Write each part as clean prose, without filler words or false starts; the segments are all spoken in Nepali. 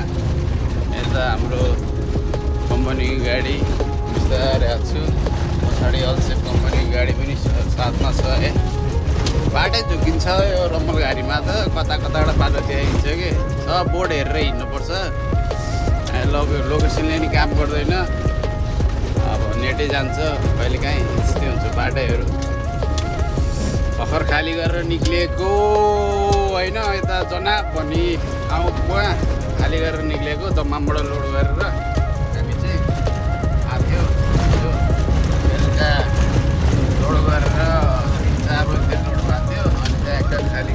यता हाम्रो कम्पनीको गाडी बिस्तारै आएको छु पछाडि अल्छे कम्पनीको गाडी पनि साथमा छ है बाटै झुकिन्छ यो रम्मल गाडीमा त कता कताबाट बाटो देखाइन्छ कि सब बोर्ड हेरेर हिँड्नुपर्छ लोकेसनले नि काम गर्दैन अब नेटै जान्छ कहिलेकाहीँ यस्तै हुन्छ बाटोहरू भर्खर खाली गरेर निक्लिएको होइन यता जनाब भन्ने ठाउँमा खाली गरेर निक्लिएको दमामबाट लोड गरेर हामी चाहिँ आएको थियो बेलुका लोड गरेर अब त्यो लोड भएको थियो अनि त्यहाँ खाली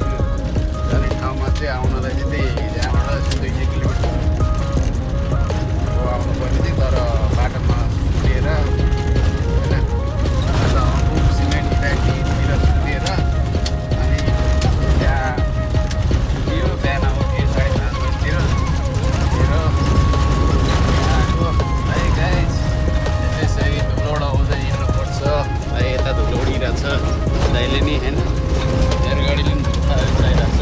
गर्ने ठाउँमा चाहिँ आउनलाई चाहिँ त्यही त्यहाँबाट 200 किलोमिटर आउनुपर्ने थियो तर बाटोमा सुतेर होइन सिमेन्ट फ्याक्ट्रीतिर सुतेर अनि त्यहाँ सुत्यो बिहान उठ्यो 5:30 बजीतिर सुतेर आएको है गाइस त्यसरी धुलो उडाउँदै हिँड्नुपर्छ है यता धुलो उडिरहेछ दाइले नि होइन मेरो गाडीले पनि धुलो चाहिरहेको छ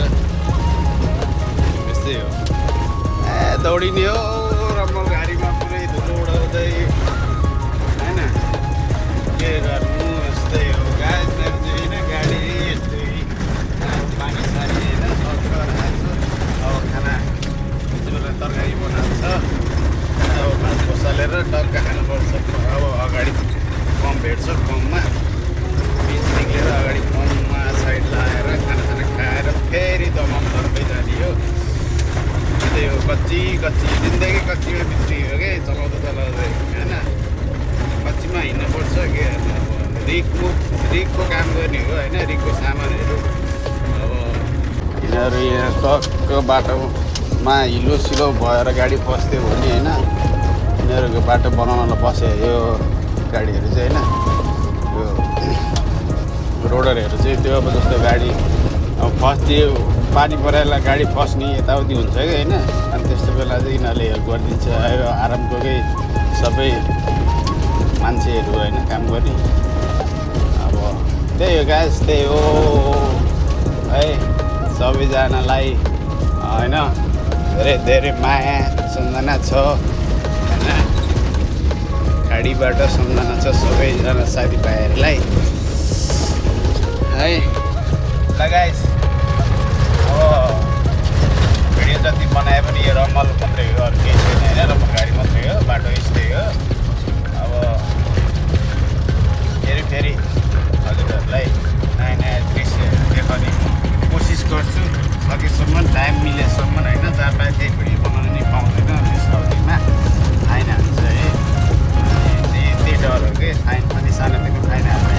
यस्तै हो दौडिने हो रम्मल गाडीमा पुरै धुलो उडाउँदै होइन के गर्नु यस्तै हो गाइस मेरो चाहिँ होइन गाडी यस्तै पानी सानी होइन सर खान्छु अब खाना बेला तरकारी बनाएको छ अब भात बसालेर टक्क खानुपर्छ अब अगाडि पम्प भेट्छ पम्पमा बिच निक्लेर अगाडि पम्पमा साइड लगाएर खानासाना खाएर फेरि दमाम तर्फै जाने हो त्यही हो कच्ची जिन्दगी कच्चीमा बित्रियो कि चलाउँदै होइन कच्चीमा हिँड्नुपर्छ के रिकको काम गर्ने हो होइन रिकको सामानहरू अब यिनीहरू यहाँ टक्क बाटोमा हिलो सिलो भएर गाडी पस्थ्यो भने होइन यिनीहरूको बाटो बनाउनलाई बस्यो यो गाडीहरू चाहिँ होइन यो रोडरहरू चाहिँ त्यो अब जस्तो गाडी अब फस्दियो पानी परेला गाडी फस्ने यताउति हुन्छ कि होइन अनि त्यस्तो बेला चाहिँ यिनीहरूले हेल्प गरिदिन्छ आरामकोकै सबै मान्छेहरू होइन काम गर्ने अब त्यही हो गाइस त्यही हो है सबैजनालाई होइन धेरै धेरै माया सम्झना छ होइन गाडीबाट सम्झना छ सबैजना साथीभाइहरूलाई है ल गाइस अब भिडियो जति बनाए पनि यो रम्मल मात्रै हो अरू केही छैन होइन रम्मल गाडी मात्रै हो बाटो यस्तै हो अब फेरि हजुरहरूलाई नयाँ नयाँ दृश्य देखाउने कोसिस गर्छु सकेसम्म टाइम मिलेसम्म होइन जहाँ पाए त्यही भिडियो बनाउनु नि पाउँदैन त्यस अवधिमा फाइन हाल्छ है त्यही डर हो कि फाइन पनि सानोदेखि फाइन हाल्छ